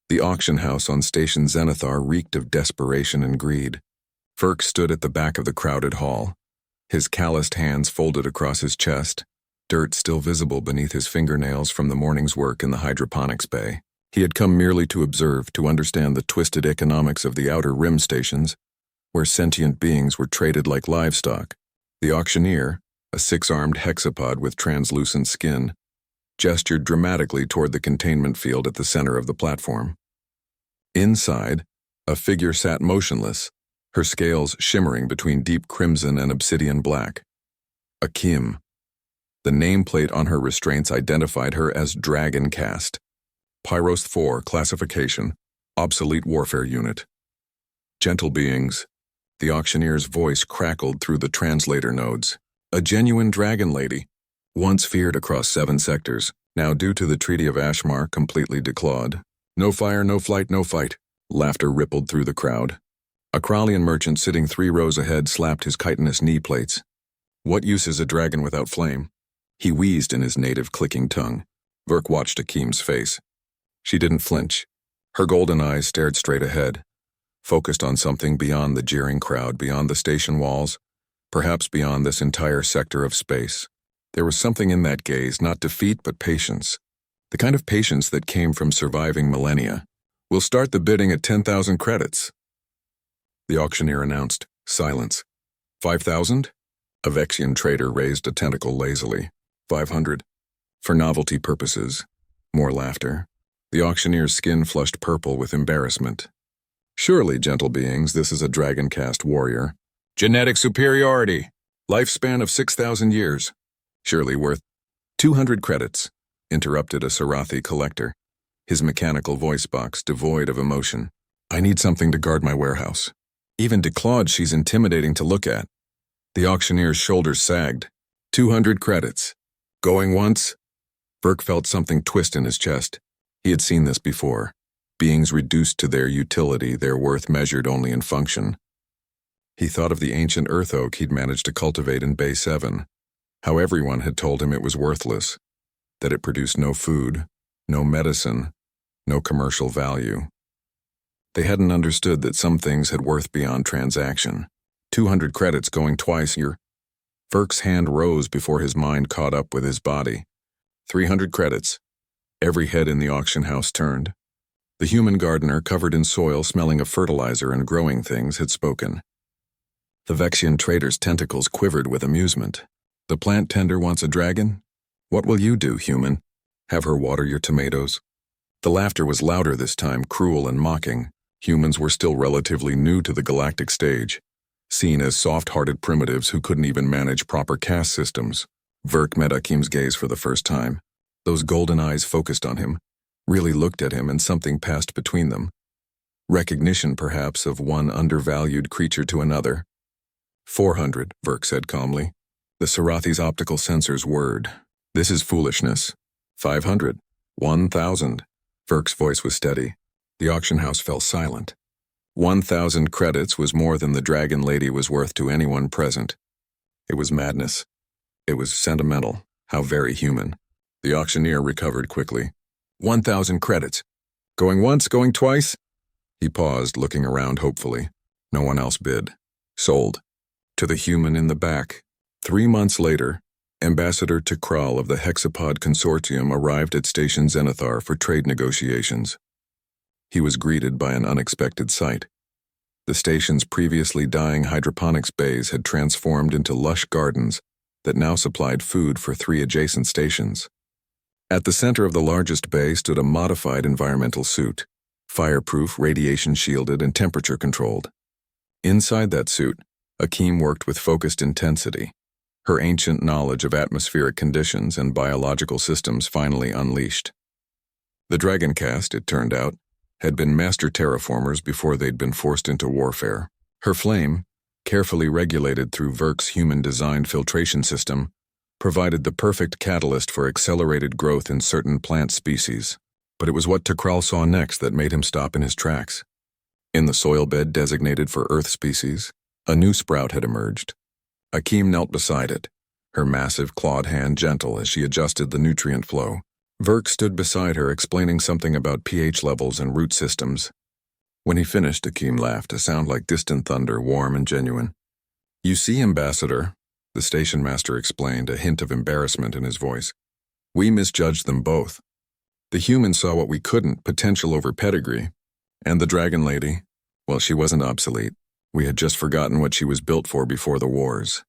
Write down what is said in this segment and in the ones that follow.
The auction house on Station Zenithar reeked of desperation and greed. Verk stood at the back of the crowded hall, his calloused hands folded across his chest, dirt still visible beneath his fingernails from the morning's work in the hydroponics bay. He had come merely to observe, to understand the twisted economics of the outer rim stations, where sentient beings were traded like livestock. The auctioneer, a six-armed hexapod with translucent skin, gestured dramatically toward the containment field at the center of the platform. Inside, a figure sat motionless, her scales shimmering between deep crimson and obsidian black. Akim. The nameplate on her restraints identified her as Dragon Caste. Pyros 4 classification, obsolete warfare unit. Gentle beings. The auctioneer's voice crackled through the translator nodes. A genuine dragon lady, once feared across 7 sectors, now due to the Treaty of Ashmar completely declawed. No fire, no flight, no fight. Laughter rippled through the crowd. A Kralian merchant sitting 3 rows ahead slapped his chitinous knee plates. What use is a dragon without flame? He wheezed in his native clicking tongue. Verk watched Akim's face. She didn't flinch. Her golden eyes stared straight ahead, focused on something beyond the jeering crowd, beyond the station walls, perhaps beyond this entire sector of space. There was something in that gaze, not defeat but patience. The kind of patience that came from surviving millennia. We'll start the bidding at 10,000 credits. The auctioneer announced. Silence. 5,000? A Vexian trader raised a tentacle lazily. 500. For novelty purposes. More laughter. The auctioneer's skin flushed purple with embarrassment. Surely, gentle beings, this is a dragon caste warrior. Genetic superiority. Lifespan of 6,000 years. Surely worth 200 credits, interrupted a Sarathi collector, his mechanical voice box devoid of emotion. I need something to guard my warehouse. Even declawed, she's intimidating to look at. The auctioneer's shoulders sagged. 200 credits. Going once? Verk felt something twist in his chest. He had seen this before. Beings reduced to their utility, their worth measured only in function. He thought of the ancient earth oak he'd managed to cultivate in Bay 7, how everyone had told him it was worthless, that it produced no food, no medicine, no commercial value. They hadn't understood that some things had worth beyond transaction. 200 credits going twice a year. Verk's hand rose before his mind caught up with his body. 300 credits. Every head in the auction house turned. The human gardener, covered in soil, smelling of fertilizer and growing things, had spoken. The Vexian trader's tentacles quivered with amusement. The plant tender wants a dragon? What will you do, human? Have her water your tomatoes? The laughter was louder this time, cruel and mocking. Humans were still relatively new to the galactic stage, seen as soft-hearted primitives who couldn't even manage proper caste systems. Verk met Akim's gaze for the first time. Those golden eyes focused on him, really looked at him, and something passed between them. Recognition, perhaps, of one undervalued creature to another. 400, Verk said calmly. The Sarathi's optical sensors whirred. This is foolishness. 500. 1,000. Verk's voice was steady. The auction house fell silent. 1,000 credits was more than the dragon lady was worth to anyone present. It was madness. It was sentimental. How very human. The auctioneer recovered quickly. 1,000 credits. Going once, going twice? He paused, looking around hopefully. No one else bid. Sold. To the human in the back. 3 months later, Ambassador Tikral of the Hexapod Consortium arrived at Station Zenithar for trade negotiations. He was greeted by an unexpected sight. The station's previously dying hydroponics bays had transformed into lush gardens that now supplied food for 3 adjacent stations. At the center of the largest bay stood a modified environmental suit, fireproof, radiation-shielded, and temperature-controlled. Inside that suit, Akim worked with focused intensity, her ancient knowledge of atmospheric conditions and biological systems finally unleashed. The Dragon Caste, it turned out, had been master terraformers before they'd been forced into warfare. Her flame, carefully regulated through Verk's human-designed filtration system, provided the perfect catalyst for accelerated growth in certain plant species. But it was what Tikral saw next that made him stop in his tracks. In the soil bed designated for Earth species, a new sprout had emerged. Akim knelt beside it, her massive clawed hand gentle as she adjusted the nutrient flow. Verk stood beside her, explaining something about pH levels and root systems. When he finished, Akeem laughed, a sound like distant thunder, warm and genuine. "You see, Ambassador," the station master explained, a hint of embarrassment in his voice. "We misjudged them both. The human saw what we couldn't, potential over pedigree. And the dragon lady, well, she wasn't obsolete. We had just forgotten what she was built for before the wars."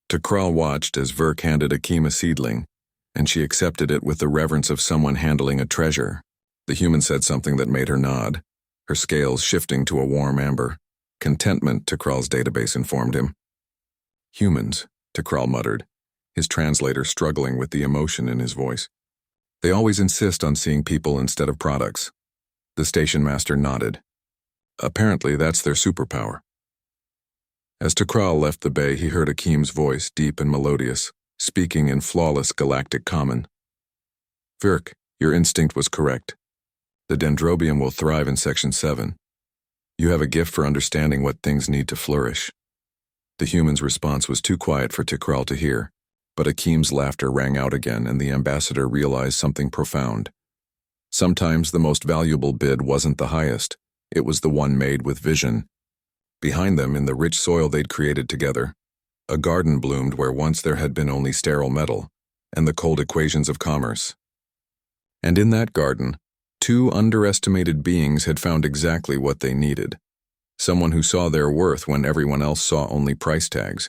Takral watched as Verk handed Akeem a seedling, and she accepted it with the reverence of someone handling a treasure. The human said something that made her nod, her scales shifting to a warm amber. Contentment, Takral's database informed him. "Humans," Takral muttered, his translator struggling with the emotion in his voice. "They always insist on seeing people instead of products." The station master nodded. "Apparently that's their superpower." As Takral left the bay, he heard Akeem's voice, deep and melodious, speaking in flawless galactic common. "Verk, your instinct was correct. The dendrobium will thrive in Section 7. You have a gift for understanding what things need to flourish." The human's response was too quiet for Takral to hear, but Akeem's laughter rang out again, and the ambassador realized something profound. Sometimes the most valuable bid wasn't the highest, it was the one made with vision. Behind them, in the rich soil they'd created together, a garden bloomed where once there had been only sterile metal and the cold equations of commerce. And in that garden, two underestimated beings had found exactly what they needed. Someone who saw their worth when everyone else saw only price tags.